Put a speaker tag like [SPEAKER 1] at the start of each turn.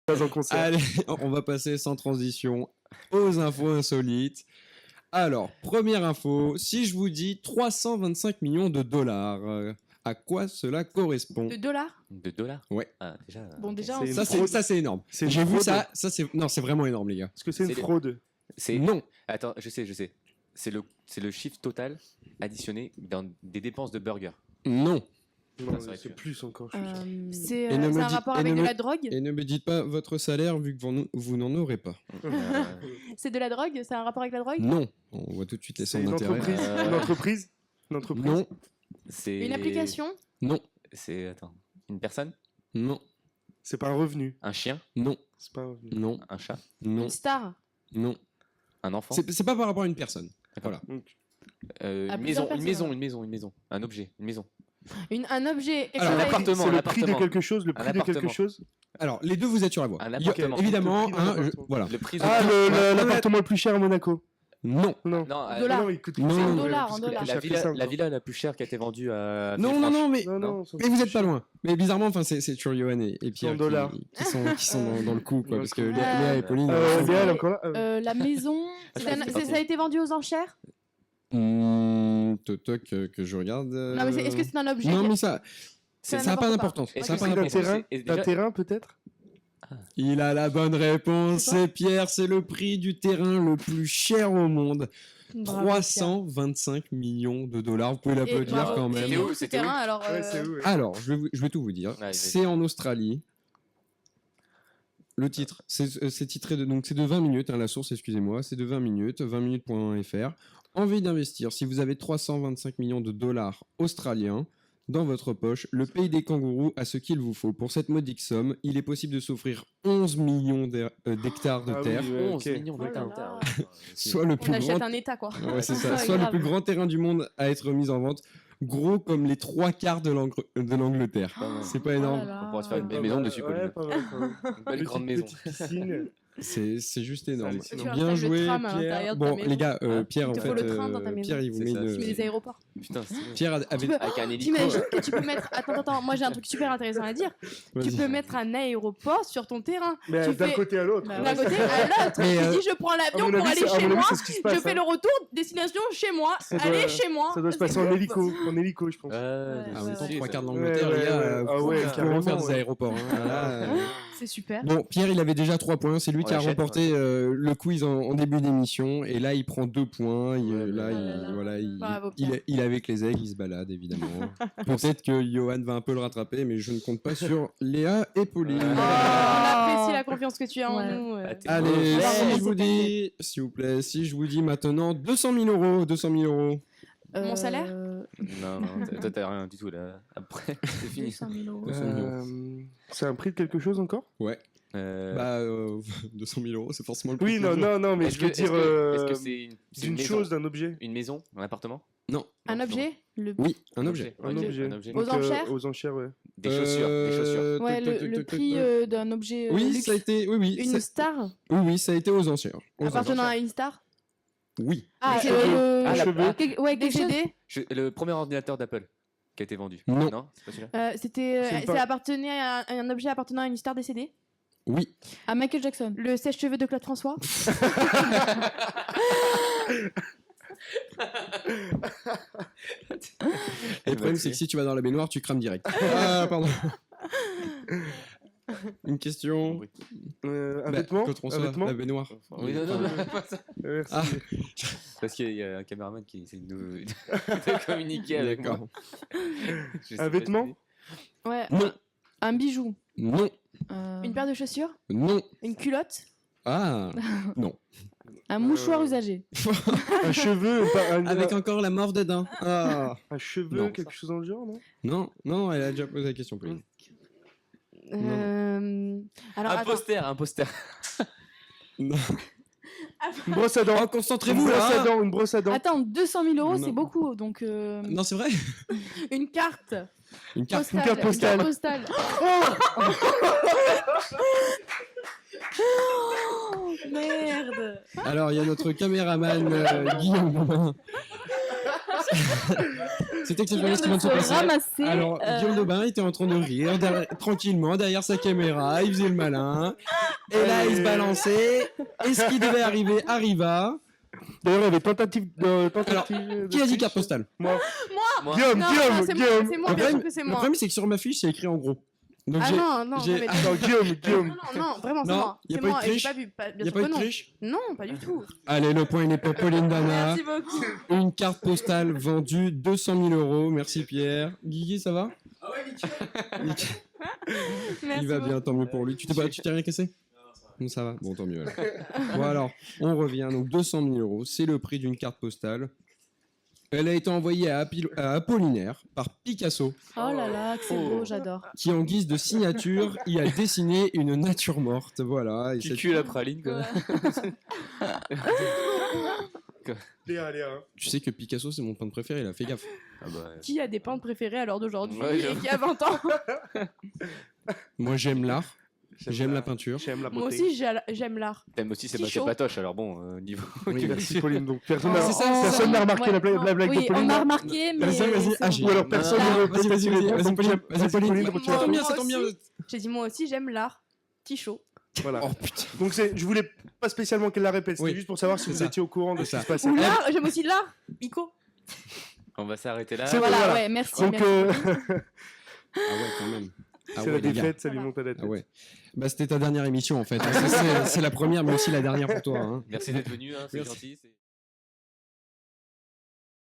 [SPEAKER 1] Pas en concert.
[SPEAKER 2] Allez, on va passer sans transition aux infos insolites. Alors, première info, si je vous dis 325 millions de dollars, à quoi cela correspond?
[SPEAKER 3] De dollars?
[SPEAKER 4] De dollars?
[SPEAKER 2] Ouais.
[SPEAKER 4] Ah, déjà.
[SPEAKER 3] Bon, déjà,
[SPEAKER 1] C'est
[SPEAKER 3] on-
[SPEAKER 1] une
[SPEAKER 2] Ça, c'est énorme.
[SPEAKER 1] C'est une
[SPEAKER 2] J'ai vu
[SPEAKER 1] fraude.
[SPEAKER 2] ça, non, c'est vraiment énorme, les gars.
[SPEAKER 1] Est-ce que c'est une
[SPEAKER 4] C'est-
[SPEAKER 1] fraude?
[SPEAKER 4] C'est...
[SPEAKER 2] Non,
[SPEAKER 4] Attends, je sais. C'est le chiffre total additionné dans des dépenses de burger.
[SPEAKER 2] non.
[SPEAKER 1] Non,
[SPEAKER 4] ça aurait
[SPEAKER 1] c'est
[SPEAKER 4] pu.
[SPEAKER 1] plus encore. je suis sûr.
[SPEAKER 3] C'est
[SPEAKER 2] Et ne me
[SPEAKER 3] un
[SPEAKER 2] dites-
[SPEAKER 3] rapport
[SPEAKER 2] et
[SPEAKER 3] avec
[SPEAKER 2] ne
[SPEAKER 3] de
[SPEAKER 2] me-
[SPEAKER 3] la drogue?
[SPEAKER 2] Et ne me dites pas votre salaire vu que vous n'en aurez pas.
[SPEAKER 4] Euh,
[SPEAKER 3] C'est de la drogue? C'est un rapport avec la drogue?
[SPEAKER 2] Non, on voit tout de suite les
[SPEAKER 1] C'est
[SPEAKER 2] centres
[SPEAKER 1] une
[SPEAKER 2] d'intérêt.
[SPEAKER 1] entreprise. Une entreprise. Une entreprise.
[SPEAKER 2] Non,
[SPEAKER 4] c'est...
[SPEAKER 3] Une application?
[SPEAKER 2] non,
[SPEAKER 4] C'est... Attends. Une personne?
[SPEAKER 2] non,
[SPEAKER 1] C'est pas un revenu.
[SPEAKER 4] Un chien?
[SPEAKER 2] non,
[SPEAKER 1] C'est pas un revenu.
[SPEAKER 2] non,
[SPEAKER 4] Un chat?
[SPEAKER 2] non,
[SPEAKER 3] Une star?
[SPEAKER 2] non.
[SPEAKER 4] Un enfant?
[SPEAKER 2] C'est pas par rapport à une personne.
[SPEAKER 4] D'accord.
[SPEAKER 2] Voilà.
[SPEAKER 1] Donc,
[SPEAKER 3] À
[SPEAKER 4] Une
[SPEAKER 3] plusieurs
[SPEAKER 4] maison,
[SPEAKER 3] personnes.
[SPEAKER 4] un objet, une maison.
[SPEAKER 3] Un objet? Est-ce
[SPEAKER 2] Alors,
[SPEAKER 3] que ça a été-
[SPEAKER 4] appartement.
[SPEAKER 1] c'est le prix de
[SPEAKER 4] appartement.
[SPEAKER 1] quelque chose. Le
[SPEAKER 4] Un
[SPEAKER 1] prix de quelque
[SPEAKER 4] appartement.
[SPEAKER 1] chose.
[SPEAKER 2] Alors, les deux, vous êtes sur la voie.
[SPEAKER 4] Un
[SPEAKER 2] Il y a-
[SPEAKER 4] appartement.
[SPEAKER 2] évidemment,
[SPEAKER 1] Le prix d'un appartement.
[SPEAKER 2] voilà.
[SPEAKER 4] Le prix de...
[SPEAKER 1] Ah,
[SPEAKER 2] Ouais.
[SPEAKER 1] l'appartement le plus cher à Monaco.
[SPEAKER 2] Non.
[SPEAKER 1] Non.
[SPEAKER 4] Non,
[SPEAKER 3] Dollar.
[SPEAKER 1] Non, il coûte
[SPEAKER 2] Non,
[SPEAKER 1] plus cher,
[SPEAKER 2] en
[SPEAKER 3] dollars,
[SPEAKER 1] plus
[SPEAKER 3] en
[SPEAKER 1] que
[SPEAKER 3] dollars.
[SPEAKER 1] plus
[SPEAKER 4] la
[SPEAKER 1] cher que
[SPEAKER 4] villa,
[SPEAKER 1] ça,
[SPEAKER 4] la
[SPEAKER 1] encore.
[SPEAKER 4] villa la plus chère qui a été vendue à...
[SPEAKER 2] Non, non, non, mais,
[SPEAKER 1] Non, non,
[SPEAKER 2] mais vous êtes pas loin. Mais bizarrement, enfin, c'est toujours Johan et Pierre
[SPEAKER 1] $100.
[SPEAKER 2] qui sont dans le coup, quoi. Parce que
[SPEAKER 1] Ouais.
[SPEAKER 2] Léa et Pauline.
[SPEAKER 1] Léa, elle est encore là.
[SPEAKER 3] La maison? Ça a été vendu aux enchères?
[SPEAKER 2] Toc, que je regarde.
[SPEAKER 3] Non, mais est-ce que c'est un objet?
[SPEAKER 2] Non, mais ça
[SPEAKER 3] Ça
[SPEAKER 2] n'a pas
[SPEAKER 3] n'importe
[SPEAKER 2] d'importance.
[SPEAKER 4] Est-ce
[SPEAKER 2] Ça a
[SPEAKER 4] que
[SPEAKER 2] pas
[SPEAKER 1] C'est d'un
[SPEAKER 2] d'importance.
[SPEAKER 1] terrain.
[SPEAKER 4] Et
[SPEAKER 1] D'un
[SPEAKER 4] déjà-
[SPEAKER 1] terrain, peut-être.
[SPEAKER 2] Il a la bonne réponse, c'est Pierre. C'est le prix du terrain le plus cher au monde.
[SPEAKER 3] Bravo,
[SPEAKER 2] 325 millions de dollars. Vous pouvez
[SPEAKER 3] Pierre.
[SPEAKER 2] l'applaudir
[SPEAKER 3] bravo.
[SPEAKER 2] quand
[SPEAKER 3] Et
[SPEAKER 2] même.
[SPEAKER 3] il est où, ce
[SPEAKER 4] C'était
[SPEAKER 3] terrain?
[SPEAKER 4] où
[SPEAKER 3] Alors,
[SPEAKER 1] Ouais, c'est où?
[SPEAKER 2] Alors, je vais tout vous dire.
[SPEAKER 4] vas-y.
[SPEAKER 2] C'est en Australie. Le titre, c'est titré de, donc c'est de 20 minutes, hein, la source, excusez-moi, c'est de 20 minutes, 20minutes.fr. Envie d'investir, si vous avez 325 millions de dollars australiens dans votre poche, le pays des kangourous a ce qu'il vous faut. Pour cette modique somme, il est possible de s'offrir 11 millions d'hectares de
[SPEAKER 1] Ah oui,
[SPEAKER 2] terre,
[SPEAKER 1] ouais,
[SPEAKER 4] 11
[SPEAKER 1] ok.
[SPEAKER 4] millions
[SPEAKER 3] Oh là
[SPEAKER 4] d'hectares.
[SPEAKER 3] là.
[SPEAKER 2] soit le
[SPEAKER 3] on
[SPEAKER 2] plus
[SPEAKER 3] achète
[SPEAKER 2] grand...
[SPEAKER 3] un état, quoi.
[SPEAKER 2] Ouais, c'est ça.
[SPEAKER 3] Ouais,
[SPEAKER 2] Soit le
[SPEAKER 3] grave.
[SPEAKER 2] plus grand terrain du monde à être mis en vente, gros comme les 3/4 de l'Angleterre. C'est pas
[SPEAKER 3] Oh
[SPEAKER 2] énorme.
[SPEAKER 3] là là.
[SPEAKER 4] On pourrait se faire une
[SPEAKER 1] Pas
[SPEAKER 4] belle maison
[SPEAKER 1] mal,
[SPEAKER 4] dessus,
[SPEAKER 1] Ouais,
[SPEAKER 4] Pauline.
[SPEAKER 1] pas mal, pas mal.
[SPEAKER 4] Une belle grande maison.
[SPEAKER 1] Petite piscine.
[SPEAKER 2] C'est juste énorme.
[SPEAKER 1] C'est
[SPEAKER 3] hallucinant.
[SPEAKER 2] Bien
[SPEAKER 3] Tu installes le
[SPEAKER 2] joué,
[SPEAKER 3] tram à
[SPEAKER 2] Pierre.
[SPEAKER 3] l'intérieur de ta
[SPEAKER 2] Bon,
[SPEAKER 3] maison.
[SPEAKER 2] les gars,
[SPEAKER 4] Hein
[SPEAKER 2] Pierre,
[SPEAKER 3] Il
[SPEAKER 2] en
[SPEAKER 3] te
[SPEAKER 2] fait,
[SPEAKER 3] faut le train dans ta maison.
[SPEAKER 2] Pierre, il vous
[SPEAKER 4] C'est
[SPEAKER 2] met
[SPEAKER 4] ça,
[SPEAKER 2] une...
[SPEAKER 3] Tu mets des aéroports.
[SPEAKER 4] Putain, c'est...
[SPEAKER 2] Pierre avait...
[SPEAKER 3] Tu peux-
[SPEAKER 4] Avec un hélico.
[SPEAKER 3] T'imagines que tu peux mettre... Attends, moi j'ai un truc super intéressant à dire. Tu
[SPEAKER 2] Vas-y.
[SPEAKER 3] peux mettre un aéroport sur ton terrain.
[SPEAKER 1] Mais
[SPEAKER 3] Tu
[SPEAKER 1] d'un
[SPEAKER 3] fais-
[SPEAKER 1] côté à l'autre.
[SPEAKER 3] D'un côté à l'autre.
[SPEAKER 2] Mais,
[SPEAKER 3] Tu dis je prends l'avion
[SPEAKER 1] À mon
[SPEAKER 3] pour
[SPEAKER 1] avis,
[SPEAKER 3] aller
[SPEAKER 1] c'est- à
[SPEAKER 3] chez
[SPEAKER 1] mon avis,
[SPEAKER 3] moi.
[SPEAKER 1] c'est ce qui se
[SPEAKER 3] Je
[SPEAKER 1] passe.
[SPEAKER 3] fais
[SPEAKER 1] hein.
[SPEAKER 3] le retour, destination chez moi.
[SPEAKER 1] Ça doit-
[SPEAKER 3] Allez chez moi.
[SPEAKER 1] Ça doit se passer en hélico. En hélico, je pense.
[SPEAKER 2] Ah, en même temps,
[SPEAKER 3] ouais.
[SPEAKER 2] 3/4 de
[SPEAKER 1] Ouais,
[SPEAKER 2] l'Angleterre,
[SPEAKER 1] ouais,
[SPEAKER 2] les gars,
[SPEAKER 1] ouais. Ah
[SPEAKER 2] faut
[SPEAKER 1] ouais,
[SPEAKER 2] vraiment
[SPEAKER 1] carrément,
[SPEAKER 2] faire des
[SPEAKER 1] ouais.
[SPEAKER 2] aéroports. hein. Là,
[SPEAKER 3] C'est super.
[SPEAKER 2] Bon, Pierre, il avait déjà 3 points. C'est lui
[SPEAKER 4] On
[SPEAKER 2] qui a
[SPEAKER 4] l'achète,
[SPEAKER 2] remporté le quiz en début d'émission. Et là, il prend 2 points. Là,
[SPEAKER 3] Bravo,
[SPEAKER 2] il est avec les aigles, il se balade, évidemment. Peut-être que Johan va un peu le rattraper, mais je ne compte pas sur Léa et Pauline.
[SPEAKER 3] On apprécie la confiance que tu as en
[SPEAKER 5] Ouais.
[SPEAKER 3] nous.
[SPEAKER 4] Ah, t'es
[SPEAKER 2] Allez,
[SPEAKER 4] mauvais.
[SPEAKER 2] si je vous dis, s'il vous plaît, si je vous dis maintenant 200 000 euros, 200 000 euros.
[SPEAKER 3] Mon salaire
[SPEAKER 4] Non, toi t'as rien du tout là. Après, c'est fini.
[SPEAKER 5] 200 000 euros.
[SPEAKER 2] 200 000 euros.
[SPEAKER 1] C'est un prix de quelque chose encore?
[SPEAKER 2] Ouais.
[SPEAKER 4] Bah,
[SPEAKER 2] 200 000 euros, c'est forcément le prix
[SPEAKER 1] Oui,
[SPEAKER 2] du
[SPEAKER 1] non,
[SPEAKER 2] jeu.
[SPEAKER 1] non, mais
[SPEAKER 4] est-ce
[SPEAKER 1] je veux
[SPEAKER 4] que,
[SPEAKER 1] dire
[SPEAKER 4] est-ce que c'est une
[SPEAKER 1] d'une
[SPEAKER 4] maison
[SPEAKER 1] chose, d'un objet.
[SPEAKER 4] Une maison, un appartement,
[SPEAKER 2] Non.
[SPEAKER 3] Un objet
[SPEAKER 2] Oui, un objet.
[SPEAKER 1] Un objet.
[SPEAKER 4] Un objet.
[SPEAKER 3] Aux
[SPEAKER 1] Donc,
[SPEAKER 3] enchères
[SPEAKER 1] Aux enchères, ouais.
[SPEAKER 4] Des chaussures, des chaussures.
[SPEAKER 3] Ouais,
[SPEAKER 2] toc, toc,
[SPEAKER 3] le
[SPEAKER 2] toc, toc,
[SPEAKER 3] prix
[SPEAKER 2] toc.
[SPEAKER 3] d'un objet
[SPEAKER 2] Oui,
[SPEAKER 3] luxe.
[SPEAKER 2] ça a été. Oui,
[SPEAKER 3] Une star
[SPEAKER 2] oui, ça a été aux enchères. Aux
[SPEAKER 3] appartenant
[SPEAKER 2] enchères.
[SPEAKER 3] à une star.
[SPEAKER 2] Oui.
[SPEAKER 3] Ah,
[SPEAKER 4] Les cheveux. Ah, la-
[SPEAKER 1] cheveux.
[SPEAKER 3] Ouais,
[SPEAKER 5] Des
[SPEAKER 3] décédé.
[SPEAKER 4] Le premier ordinateur d'Apple qui a été vendu.
[SPEAKER 2] Non.
[SPEAKER 4] C'est pas celui-là.
[SPEAKER 3] C'était,
[SPEAKER 1] C'est
[SPEAKER 3] c'est
[SPEAKER 1] pas-
[SPEAKER 3] appartenait à un objet appartenant à une star décédée.
[SPEAKER 2] Oui.
[SPEAKER 5] À Michael Jackson.
[SPEAKER 3] Le sèche-cheveux de Claude François.
[SPEAKER 2] Et le problème, c'est que si tu vas dans la baignoire, tu crames direct. Ah, pardon. Une question.
[SPEAKER 1] Un
[SPEAKER 2] Bah,
[SPEAKER 1] vêtement?
[SPEAKER 2] Claude François,
[SPEAKER 1] Un vêtement?
[SPEAKER 2] la baignoire.
[SPEAKER 4] Oui, non, pas ça.
[SPEAKER 1] Merci.
[SPEAKER 2] Ah,
[SPEAKER 4] Parce qu'il y a un caméraman qui essaie de nous de communiquer avec moi.
[SPEAKER 2] d'accord.
[SPEAKER 4] Je sais
[SPEAKER 1] Un
[SPEAKER 4] pas
[SPEAKER 1] vêtement?
[SPEAKER 4] si-
[SPEAKER 3] Ouais.
[SPEAKER 2] Non.
[SPEAKER 3] Un bijou.
[SPEAKER 2] Non.
[SPEAKER 3] Une paire de chaussures.
[SPEAKER 2] Non.
[SPEAKER 3] Une culotte.
[SPEAKER 2] Ah, non.
[SPEAKER 5] Un mouchoir usagé.
[SPEAKER 1] Un cheveu?
[SPEAKER 2] Avec encore la morve dedans. Ah.
[SPEAKER 1] Un cheveu,
[SPEAKER 2] Non.
[SPEAKER 1] quelque chose dans le genre, non?
[SPEAKER 2] Non, elle a déjà posé la question, Pauline.
[SPEAKER 3] Alors,
[SPEAKER 4] Un
[SPEAKER 3] attends.
[SPEAKER 4] poster, un poster.
[SPEAKER 2] Non.
[SPEAKER 1] Une brosse à dents.
[SPEAKER 2] Oh, concentrez-vous là.
[SPEAKER 1] Une brosse à dents.
[SPEAKER 5] Attends, 200 000 euros,
[SPEAKER 2] Non.
[SPEAKER 5] c'est beaucoup. Donc,
[SPEAKER 2] Non, c'est vrai.
[SPEAKER 3] Une carte.
[SPEAKER 2] Une carte.
[SPEAKER 1] Une carte postale.
[SPEAKER 5] postale.
[SPEAKER 3] Oh, merde.
[SPEAKER 2] Alors, il y a notre caméraman Guillaume Bobin C'est exceptionnel ce qui vient de se passer.
[SPEAKER 5] Ramasser.
[SPEAKER 2] Alors, Guillaume Daubin était en train de rire tranquillement derrière sa caméra, il faisait le malin. Et là, il se balançait. Et ce qui devait arriver arriva.
[SPEAKER 1] D'ailleurs, il y avait tentative de.
[SPEAKER 2] Qui a dit carte postale?
[SPEAKER 1] Moi.
[SPEAKER 4] Moi.
[SPEAKER 1] Guillaume,
[SPEAKER 3] Non,
[SPEAKER 1] Guillaume,
[SPEAKER 3] non, c'est moi,
[SPEAKER 1] Guillaume.
[SPEAKER 3] c'est moi,
[SPEAKER 2] Le
[SPEAKER 3] bien sûr
[SPEAKER 2] problème,
[SPEAKER 3] que c'est
[SPEAKER 2] le
[SPEAKER 3] moi.
[SPEAKER 2] problème, c'est que sur ma fiche, c'est écrit en gros. Donc
[SPEAKER 3] Ah non, non,
[SPEAKER 2] j'ai-
[SPEAKER 3] mais-
[SPEAKER 1] Non, Guillaume, Guillaume.
[SPEAKER 3] non, vraiment, c'est
[SPEAKER 2] Non,
[SPEAKER 3] moi.
[SPEAKER 2] y a
[SPEAKER 3] C'est
[SPEAKER 2] pas eu de
[SPEAKER 3] moi, et j'ai
[SPEAKER 2] triche.
[SPEAKER 3] pas vu. Bien
[SPEAKER 2] Il n'y a
[SPEAKER 3] sûr
[SPEAKER 2] pas eu
[SPEAKER 3] que
[SPEAKER 2] de
[SPEAKER 3] non.
[SPEAKER 2] triche.
[SPEAKER 3] Non, pas du tout.
[SPEAKER 2] Allez, le point, il est pour Pauline Dana.
[SPEAKER 3] Merci beaucoup.
[SPEAKER 2] Une carte postale vendue 200 000 €. Merci Pierre. Guigui, ça va? Nickel.
[SPEAKER 3] Merci
[SPEAKER 2] Il va
[SPEAKER 3] beaucoup.
[SPEAKER 2] bien, tant mieux pour lui. Tu t'es rien cassé? Non, ça va. Bon, tant mieux. alors. Bon, alors, on revient. Donc, 200 000 €, c'est le prix d'une carte postale. Elle a été envoyée à Apollinaire par Picasso,
[SPEAKER 5] Oh là là, que c'est beau, j'adore.
[SPEAKER 2] qui, en guise de signature, y a dessiné une nature morte. Voilà. Et
[SPEAKER 4] Tu
[SPEAKER 2] cette-
[SPEAKER 4] cues la praline, quoi.
[SPEAKER 1] Léa, Léa.
[SPEAKER 2] Tu sais que Picasso, c'est mon peintre préféré. Il a fait gaffe.
[SPEAKER 4] Ah bah,
[SPEAKER 3] Qui a des peintres préférés à l'heure d'aujourd'hui
[SPEAKER 4] Ouais,
[SPEAKER 3] et
[SPEAKER 4] j'avoue.
[SPEAKER 3] qui a 20 ans?
[SPEAKER 2] Moi, j'aime l'art. J'aime la peinture.
[SPEAKER 1] J'aime la beauté.
[SPEAKER 3] Moi aussi, j'aime l'art.
[SPEAKER 4] T'aimes aussi
[SPEAKER 3] Petit
[SPEAKER 4] Sébastien
[SPEAKER 3] chaud.
[SPEAKER 4] Patoche, alors bon, niveau.
[SPEAKER 2] Oui,
[SPEAKER 1] Merci Pauline. Donc personne
[SPEAKER 5] Oh,
[SPEAKER 1] n'a
[SPEAKER 5] c'est ça,
[SPEAKER 1] personne n'a remarqué
[SPEAKER 5] Ouais,
[SPEAKER 1] la blague
[SPEAKER 5] oui,
[SPEAKER 1] de Pauline.
[SPEAKER 5] on a
[SPEAKER 1] là
[SPEAKER 5] remarqué, mais.
[SPEAKER 2] Vas-y, vas-y,
[SPEAKER 5] c'est
[SPEAKER 2] agis.
[SPEAKER 5] bon.
[SPEAKER 1] Ou alors
[SPEAKER 4] Non,
[SPEAKER 1] personne
[SPEAKER 4] non,
[SPEAKER 1] ne
[SPEAKER 4] non,
[SPEAKER 1] veut
[SPEAKER 2] vas-y,
[SPEAKER 1] vas-y,
[SPEAKER 2] vas-y, vas-y,
[SPEAKER 1] donc
[SPEAKER 2] Pauline,
[SPEAKER 1] j'aime-
[SPEAKER 2] vas-y, Pauline.
[SPEAKER 1] retire.
[SPEAKER 3] Moi,
[SPEAKER 2] Ça tombe bien,
[SPEAKER 3] moi
[SPEAKER 2] ça tombe bien.
[SPEAKER 3] aussi. J'ai dit moi aussi, j'aime l'art. Petit chaud.
[SPEAKER 1] Voilà.
[SPEAKER 2] Oh putain.
[SPEAKER 1] Donc je voulais pas spécialement qu'elle la répète, c'était
[SPEAKER 2] Oui.
[SPEAKER 1] juste pour savoir si
[SPEAKER 2] C'est
[SPEAKER 1] vous
[SPEAKER 2] ça.
[SPEAKER 1] étiez au courant de
[SPEAKER 2] C'est
[SPEAKER 1] ce qui
[SPEAKER 2] ça.
[SPEAKER 1] se passait.
[SPEAKER 3] Ou l'art, j'aime aussi l'art. Ico.
[SPEAKER 4] On va s'arrêter là.
[SPEAKER 1] C'est
[SPEAKER 5] Voilà,
[SPEAKER 1] Voilà.
[SPEAKER 5] ouais, merci.
[SPEAKER 1] Donc
[SPEAKER 5] merci.
[SPEAKER 2] Ah ouais, quand même. Ah
[SPEAKER 1] c'est
[SPEAKER 2] ouais,
[SPEAKER 1] la
[SPEAKER 2] les gars.
[SPEAKER 1] défaite, ça lui
[SPEAKER 3] Voilà.
[SPEAKER 1] monte à la tête.
[SPEAKER 2] Ah ouais. Bah, c'était ta dernière émission en fait. C'est la première, mais aussi la dernière pour toi. Hein.
[SPEAKER 4] Merci d'être venu, hein, c'est
[SPEAKER 2] Merci.
[SPEAKER 4] gentil.